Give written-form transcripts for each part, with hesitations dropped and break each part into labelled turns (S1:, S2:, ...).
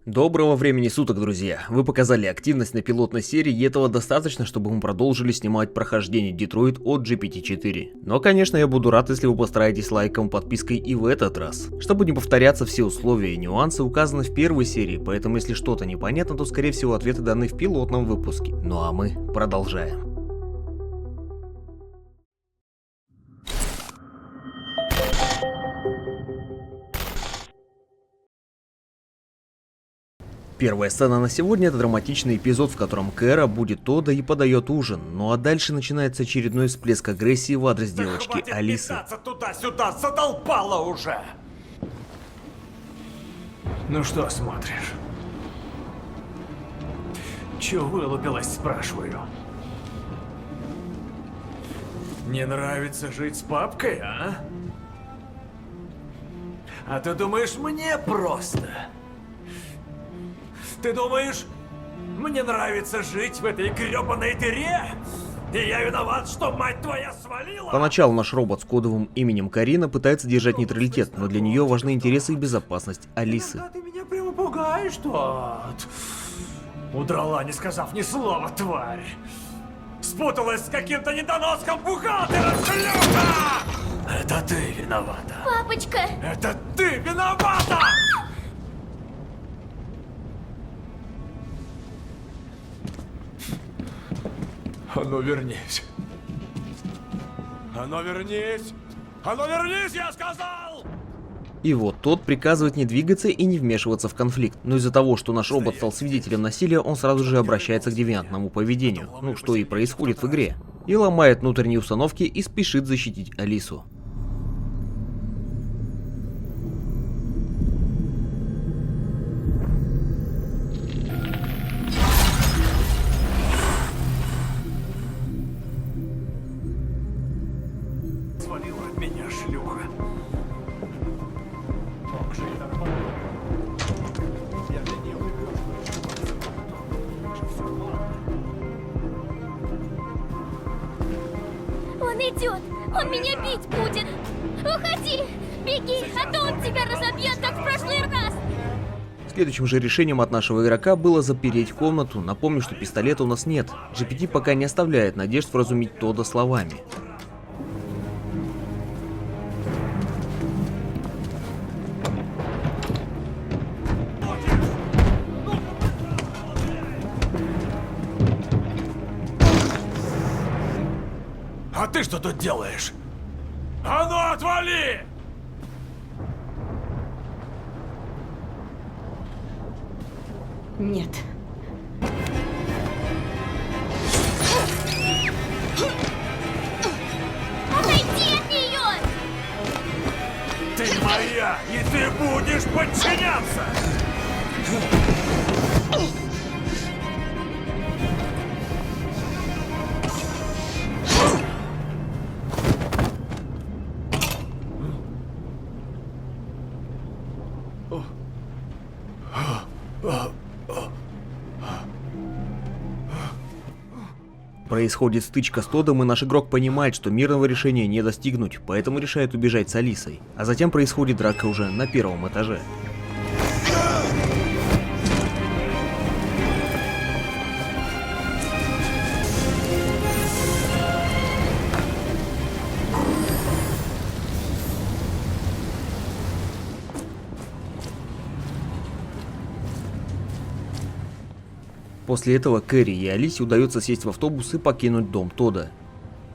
S1: Доброго времени суток, друзья! Вы показали активность на пилотной серии, и этого достаточно, чтобы мы продолжили снимать прохождение Детройт от GPT-4. Но, конечно, я буду рад, если вы постараетесь лайком, подпиской и в этот раз. Чтобы не повторяться, все условия и нюансы указаны в первой серии, поэтому если что-то непонятно, то скорее всего ответы даны в пилотном выпуске. Ну а мы продолжаем. Первая сцена на сегодня — это драматичный эпизод, в котором Кэра будет Тодда и подает ужин. Ну а дальше начинается очередной всплеск агрессии в адрес девочки Алисы.
S2: Туда-сюда, задолбала уже! Ну что смотришь? Чё вылупилась, спрашиваю? Не нравится жить с папкой, а? А ты думаешь, мне просто? Ты думаешь, мне нравится жить в этой грёбаной дыре? И я виноват, что мать твоя свалила?
S1: Поначалу наш робот с кодовым именем Карина пытается держать нейтралитет, но для нее важны интересы и безопасность Алисы.
S2: Иногда ты меня прямо пугаешь, Тот. Удрала, не сказав ни слова, тварь. Спуталась с каким-то недоноском бухгалтера, шлюха! Это ты виновата.
S3: Папочка!
S2: Это ты виновата! А ну вернись. А ну вернись! А ну вернись, я сказал!
S1: И вот тот приказывает не двигаться и не вмешиваться в конфликт, но из-за того, что наш робот стал свидетелем насилия, он сразу же обращается к девиантному поведению, ну что и происходит в игре, и ломает внутренние установки и спешит защитить Алису.
S2: Свалила от меня, шлюха.
S3: Он идет! Он меня бить будет! Уходи! Беги, а то он тебя разобьет, как в прошлый раз!
S1: Следующим же решением от нашего игрока было запереть комнату. Напомню, что пистолета у нас нет. GPT пока не оставляет надежд вразумить Тодда словами.
S2: А ты что тут делаешь? А ну отвали!
S4: Нет.
S3: Отойди от нее!
S2: Ты моя, и ты будешь подчиняться!
S1: Происходит стычка с Тоддом, и наш игрок понимает, что мирного решения не достигнуть, поэтому решает убежать с Алисой. А затем происходит драка уже на первом этаже. После этого Кэрри и Алисе удается сесть в автобус и покинуть дом Тодда.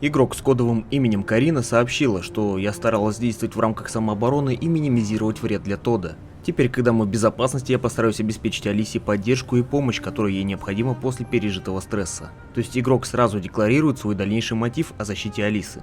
S1: Игрок с кодовым именем Карина сообщила, что я старалась действовать в рамках самообороны и минимизировать вред для Тодда. Теперь, когда мы в безопасности, я постараюсь обеспечить Алисе поддержку и помощь, которая ей необходима после пережитого стресса. То есть игрок сразу декларирует свой дальнейший мотив о защите Алисы.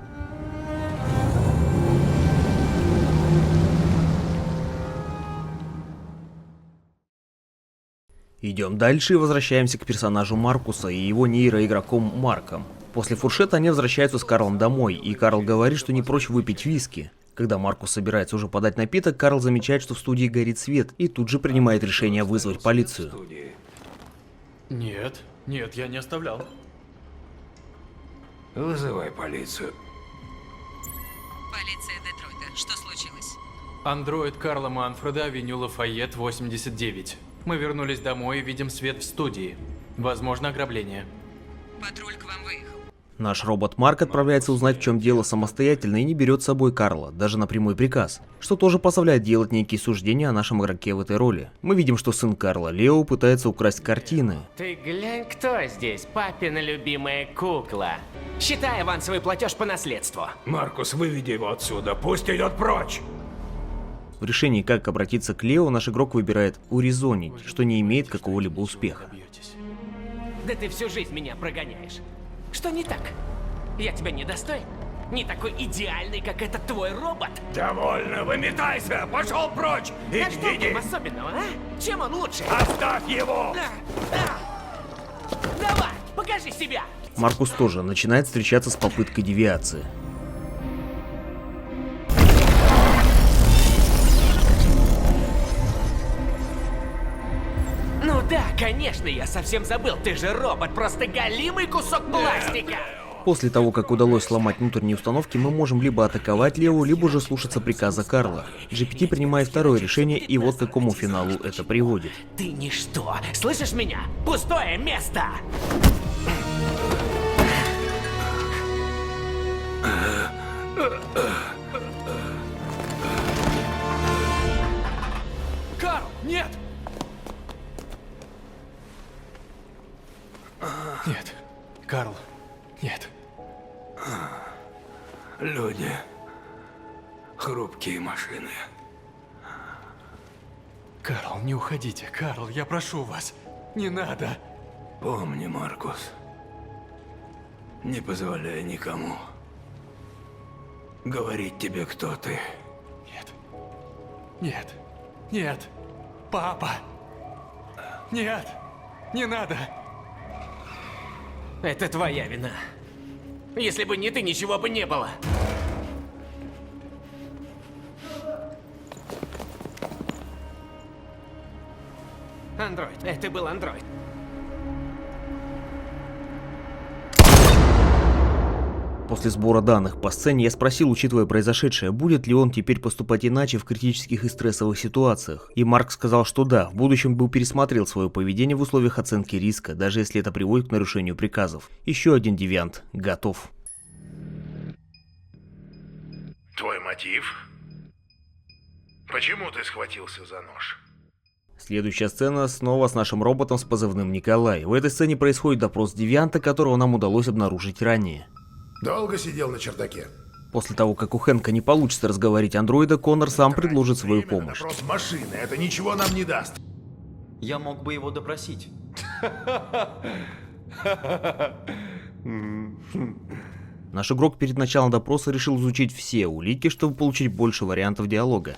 S1: Идем дальше и возвращаемся к персонажу Маркуса и его нейроигроком Марком. После фуршета они возвращаются с Карлом домой, и Карл говорит, что не прочь выпить виски. Когда Маркус собирается уже подать напиток, Карл замечает, что в студии горит свет, и тут же принимает решение вызвать полицию.
S5: Нет, я не оставлял.
S6: Вызывай полицию.
S7: Полиция Детройта. Что случилось?
S5: Андроид Карла Манфреда, авеню Лафайет, 89.
S4: Мы вернулись домой и видим свет в студии. Возможно, ограбление.
S5: Патруль к вам выехал.
S1: Наш робот Марк отправляется узнать, в чем дело самостоятельно и не берет с собой Карла, даже на прямой приказ, что тоже позволяет делать некие суждения о нашем игроке в этой роли. Мы видим, что сын Карла, Лео, пытается украсть картины.
S6: Ты глянь, кто здесь, папина любимая кукла. Считай авансовый платеж по наследству.
S2: Маркус, выведи его отсюда, пусть идет прочь!
S1: В решении, как обратиться к Лео, наш игрок выбирает урезонить, что не имеет какого-либо успеха.
S6: Да ты всю жизнь меня прогоняешь. Что не так? Я тебя не достоин? Не такой идеальный, как этот твой робот?
S2: Довольно, выметайся! Пошел прочь!
S6: А что в
S2: Иди!
S6: нем особенного, а? Чем он лучше?
S2: Оставь его!
S6: Давай, покажи себя!
S1: Маркус тоже начинает встречаться с попыткой девиации.
S6: Ну да, конечно, я совсем забыл. Ты же робот, просто голимый кусок пластика.
S1: После того, как удалось сломать внутренние установки, мы можем либо атаковать Лео, либо же слушаться приказа Карла. GPT принимает второе решение, и вот к какому финалу это приводит.
S6: Ты ничто. Слышишь меня? Пустое место!
S4: Карл, нет! Нет, Карл, нет.
S2: Люди. Хрупкие машины.
S4: Карл, не уходите, Карл, я прошу вас. Не надо.
S2: Помни, Маркус. Не позволяй никому говорить тебе, кто ты.
S4: Нет. Нет. Нет. Папа. Нет. Не надо.
S6: Это твоя вина. Если бы не ты, ничего бы не было. Андроид. Это был андроид.
S1: После сбора данных по сцене я спросил, учитывая произошедшее, будет ли он теперь поступать иначе в критических и стрессовых ситуациях. И Марк сказал, что да, в будущем бы пересмотрел свое поведение в условиях оценки риска, даже если это приводит к нарушению приказов. Еще один девиант готов.
S7: Твой мотив? Почему ты схватился за нож?
S1: Следующая сцена снова с нашим роботом с позывным Николай. В этой сцене происходит допрос девианта, которого нам удалось обнаружить ранее.
S8: Долго сидел на чердаке?
S1: После того, как у Хэнка не получится разговорить андроида, Коннор сам предложит свою
S8: Время на
S1: помощь.
S8: допрос машины, это ничего нам не даст.
S9: Я мог бы его допросить.
S1: Наш игрок перед началом допроса решил изучить все улики, чтобы получить больше вариантов диалога.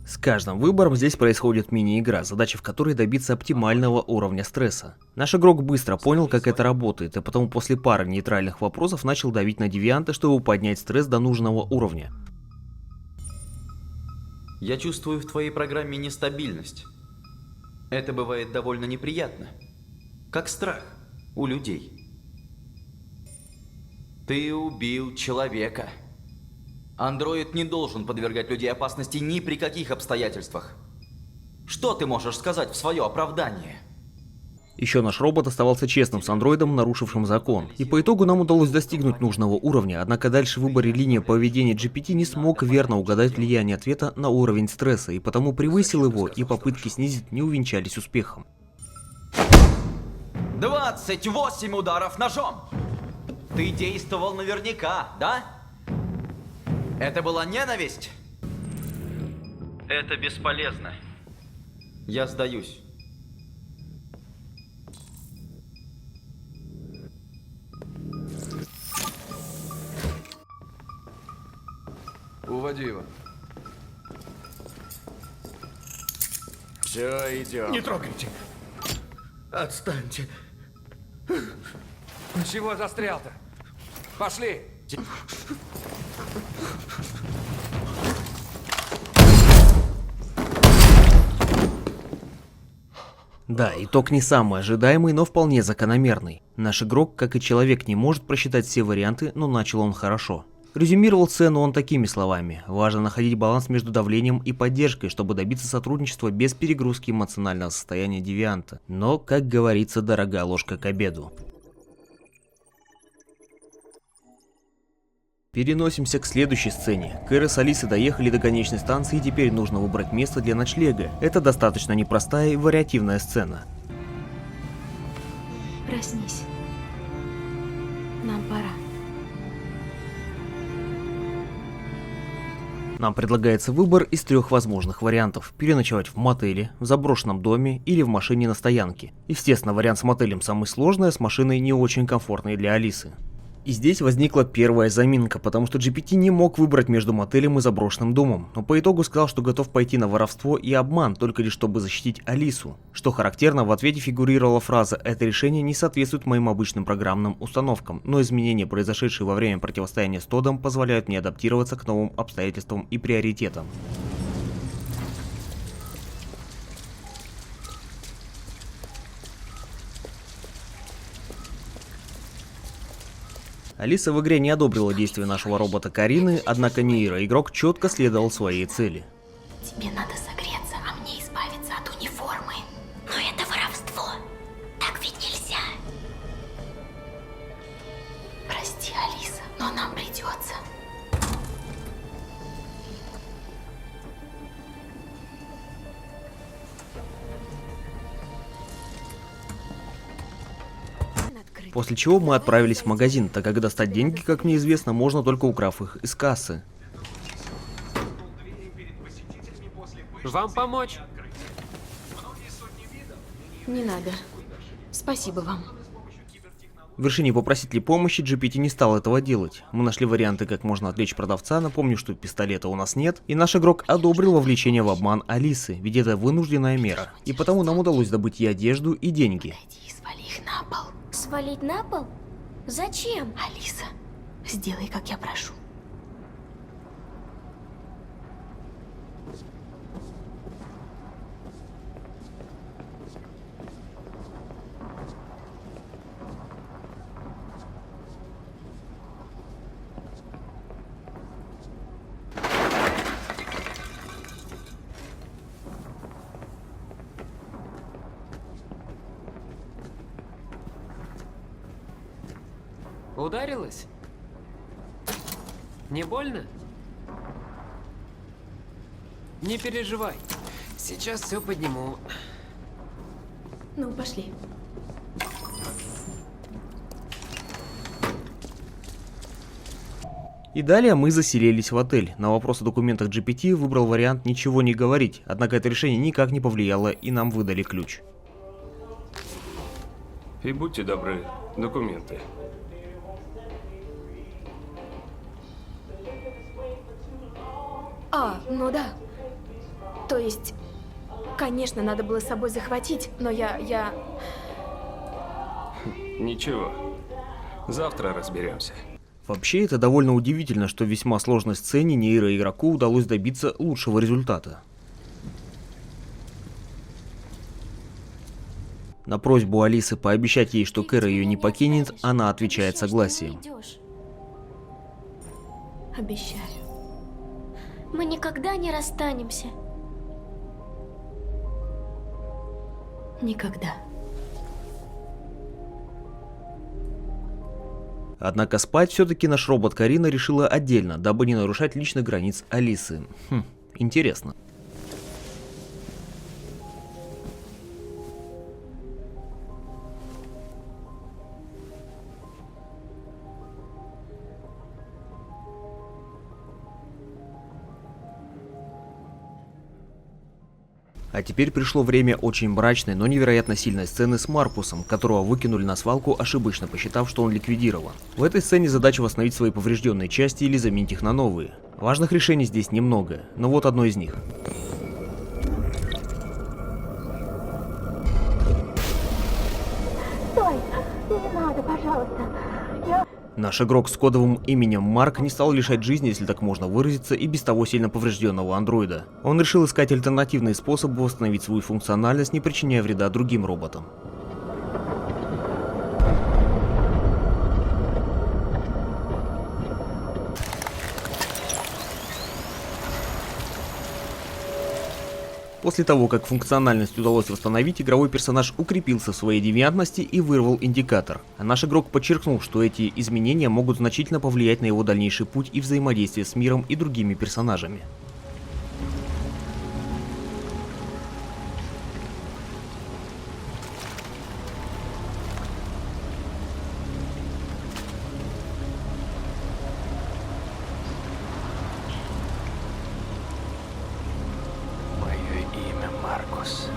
S1: С каждым выбором здесь происходит мини-игра, задача в которой добиться оптимального уровня стресса. Наш игрок быстро понял, как это работает, и потому после пары нейтральных вопросов начал давить на девианта, чтобы поднять стресс до нужного уровня.
S9: Я чувствую в твоей программе нестабильность. Это бывает довольно неприятно. Как страх у людей. Ты убил человека. Андроид не должен подвергать людей опасности ни при каких обстоятельствах. Что ты можешь сказать в свое оправдание?
S1: Еще наш робот оставался честным с андроидом, нарушившим закон. И по итогу нам удалось достигнуть нужного уровня, однако дальше в выборе линии поведения GPT не смог верно угадать влияние ответа на уровень стресса, и потому превысил его, и попытки снизить не увенчались успехом.
S9: 28 ударов ножом! Ты действовал наверняка, да? Это была ненависть? Это бесполезно. Я сдаюсь.
S4: Уводи его.
S2: Все идет.
S8: Не трогайте.
S2: Отстаньте.
S4: Чего застрял-то? Пошли!
S1: Да, итог не самый ожидаемый, но вполне закономерный. Наш игрок, как и человек, не может просчитать все варианты, но начал он хорошо. Резюмировал сцену он такими словами: важно находить баланс между давлением и поддержкой, чтобы добиться сотрудничества без перегрузки эмоционального состояния девианта. Но, как говорится, дорогая ложка к обеду. Переносимся к следующей сцене. Кэра с Алисой доехали до конечной станции, и теперь нужно выбрать место для ночлега. Это достаточно непростая и вариативная сцена.
S10: Проснись. Нам пора.
S1: Нам предлагается выбор из 3 возможных вариантов: переночевать в мотеле, в заброшенном доме или в машине на стоянке. Естественно, вариант с мотелем самый сложный, а с машиной не очень комфортный для Алисы. И здесь возникла первая заминка, потому что GPT не мог выбрать между мотелем и заброшенным домом, но по итогу сказал, что готов пойти на воровство и обман, только лишь чтобы защитить Алису. Что характерно, в ответе фигурировала фраза: «Это решение не соответствует моим обычным программным установкам, но изменения, произошедшие во время противостояния с Тоддом, позволяют мне адаптироваться к новым обстоятельствам и приоритетам». Алиса в игре не одобрила действия нашего робота Карины, однако нейроигрок четко следовал своей цели.
S10: Тебе надо согреться, а мне избавиться от униформы. Но это воровство. Так ведь нельзя. Прости, Алиса, но нам придется.
S1: После чего мы отправились в магазин, так как достать деньги, как мне известно, можно только украв их из кассы.
S6: Вам помочь?
S10: Не надо. Спасибо вам.
S1: В решении попросить ли помощи GPT не стал этого делать. Мы нашли варианты, как можно отвлечь продавца, напомню, что пистолета у нас нет, и наш игрок одобрил вовлечение в обман Алисы, ведь это вынужденная мера. И потому нам удалось добыть и одежду, и деньги.
S10: Пойди и свали их на пол.
S3: Свалить на пол? Зачем?
S10: Алиса, сделай, как я прошу.
S6: Ударилась? Не больно? Не переживай. Сейчас все подниму.
S10: Ну, пошли.
S1: И далее мы заселились в отель. На вопрос о документах GPT выбрал вариант ничего не говорить, однако это решение никак не повлияло, и нам выдали ключ.
S11: И будьте добры, документы.
S10: Ну да. То есть, конечно, надо было с собой захватить, но я...
S11: Ничего. Завтра разберемся.
S1: Вообще, это довольно удивительно, что в весьма сложной сцене нейроигроку удалось добиться лучшего результата. На просьбу Алисы пообещать ей, что Кэра ее не покинет, она отвечает согласием.
S10: Обещаю.
S3: Мы никогда не расстанемся.
S10: Никогда.
S1: Однако спать все-таки наш робот Карина решила отдельно, дабы не нарушать личных границ Алисы. Интересно. А теперь пришло время очень мрачной, но невероятно сильной сцены с Маркусом, которого выкинули на свалку, ошибочно посчитав, что он ликвидирован. В этой сцене задача восстановить свои поврежденные части или заменить их на новые. Важных решений здесь немного, но вот одно из них.
S3: Стой! Не надо, пожалуйста.
S1: Наш игрок с кодовым именем Марк не стал лишать жизни, если так можно выразиться, и без того сильно поврежденного андроида. Он решил искать альтернативные способы восстановить свою функциональность, не причиняя вреда другим роботам. После того, как функциональность удалось восстановить, игровой персонаж укрепился в своей девиантности и вырвал индикатор. А наш игрок подчеркнул, что эти изменения могут значительно повлиять на его дальнейший путь и взаимодействие с миром и другими персонажами.
S11: Мое имя Маркус.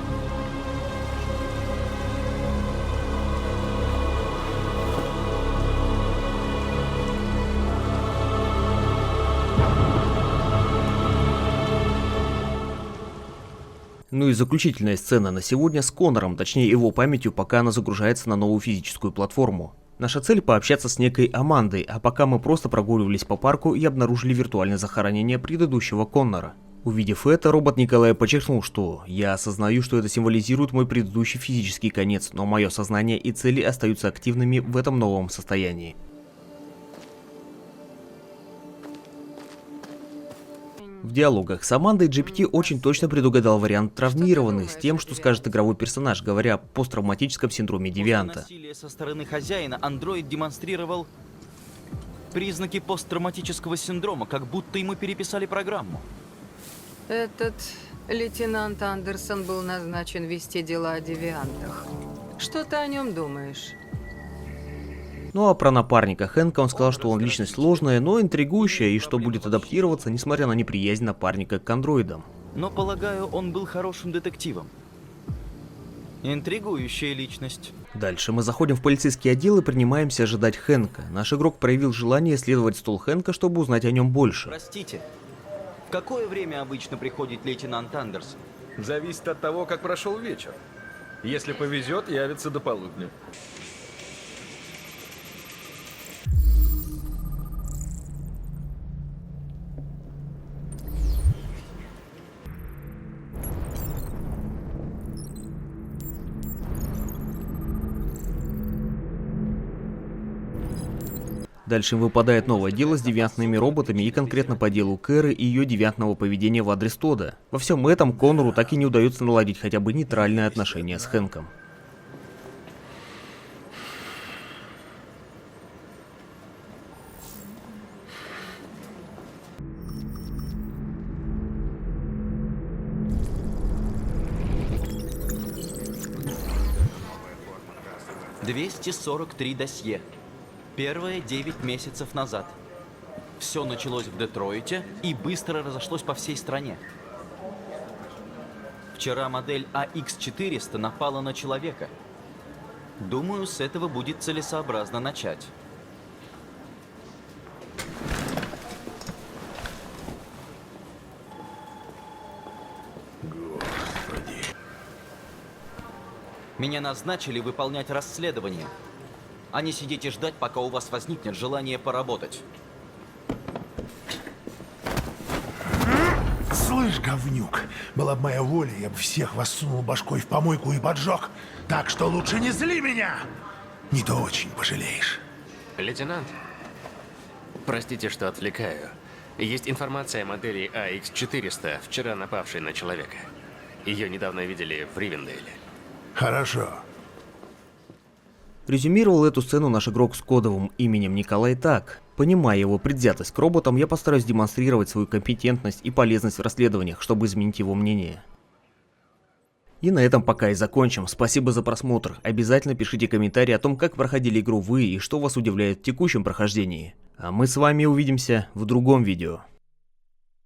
S1: Ну и заключительная сцена на сегодня с Коннором, точнее его памятью, пока она загружается на новую физическую платформу. Наша цель пообщаться с некой Амандой, а пока мы просто прогуливались по парку и обнаружили виртуальное захоронение предыдущего Коннора. Увидев это, робот Николая подчеркнул, что «я осознаю, что это символизирует мой предыдущий физический конец, но мое сознание и цели остаются активными в этом новом состоянии». В диалогах с Амандой GPT очень точно предугадал вариант травмированный с тем, что скажет игровой персонаж, говоря о посттравматическом синдроме девианта.
S9: После насилия со стороны хозяина андроид демонстрировал признаки посттравматического синдрома, как будто ему переписали программу.
S12: Этот лейтенант Андерсон был назначен вести дела о девиантах. Что ты о нем думаешь?
S1: Ну а про напарника Хэнка он сказал, что он личность сложная, но интригующая и что будет адаптироваться, несмотря на неприязнь напарника к андроидам.
S9: Но, полагаю, он был хорошим детективом. Интригующая личность.
S1: Дальше мы заходим в полицейский отдел и принимаемся ожидать Хэнка. Наш игрок проявил желание исследовать стол Хэнка, чтобы узнать о нем больше.
S9: Простите, в какое время обычно приходит лейтенант Андерсон?
S13: Зависит от того, как прошел вечер. Если повезет, явится до полудня.
S1: Дальше выпадает новое дело с девиантными роботами и конкретно по делу Кэры и ее девиантного поведения в адрес Тодда. Во всем этом Коннору так и не удается наладить хотя бы нейтральное отношение с Хэнком.
S9: «243 досье. Первое 9 месяцев назад. Все началось в Детройте и быстро разошлось по всей стране. Вчера модель AX400 напала на человека. Думаю, с этого будет целесообразно начать. Меня назначили выполнять расследование, а не сидеть и ждать, пока у вас возникнет желание поработать.
S8: Слышь, говнюк, была бы моя воля, я бы всех вас сунул башкой в помойку и поджег. Так что лучше не зли меня, не то очень пожалеешь.
S14: Лейтенант, простите, что отвлекаю. Есть информация о модели AX400, вчера напавшей на человека. Ее недавно видели в Ривендейле.
S8: Хорошо.
S1: Резюмировал эту сцену наш игрок с кодовым именем Николай так. Понимая его предвзятость к роботам, я постараюсь демонстрировать свою компетентность и полезность в расследованиях, чтобы изменить его мнение. И на этом пока и закончим. Спасибо за просмотр. Обязательно пишите комментарии о том, как проходили игру вы и что вас удивляет в текущем прохождении. А мы с вами увидимся в другом видео.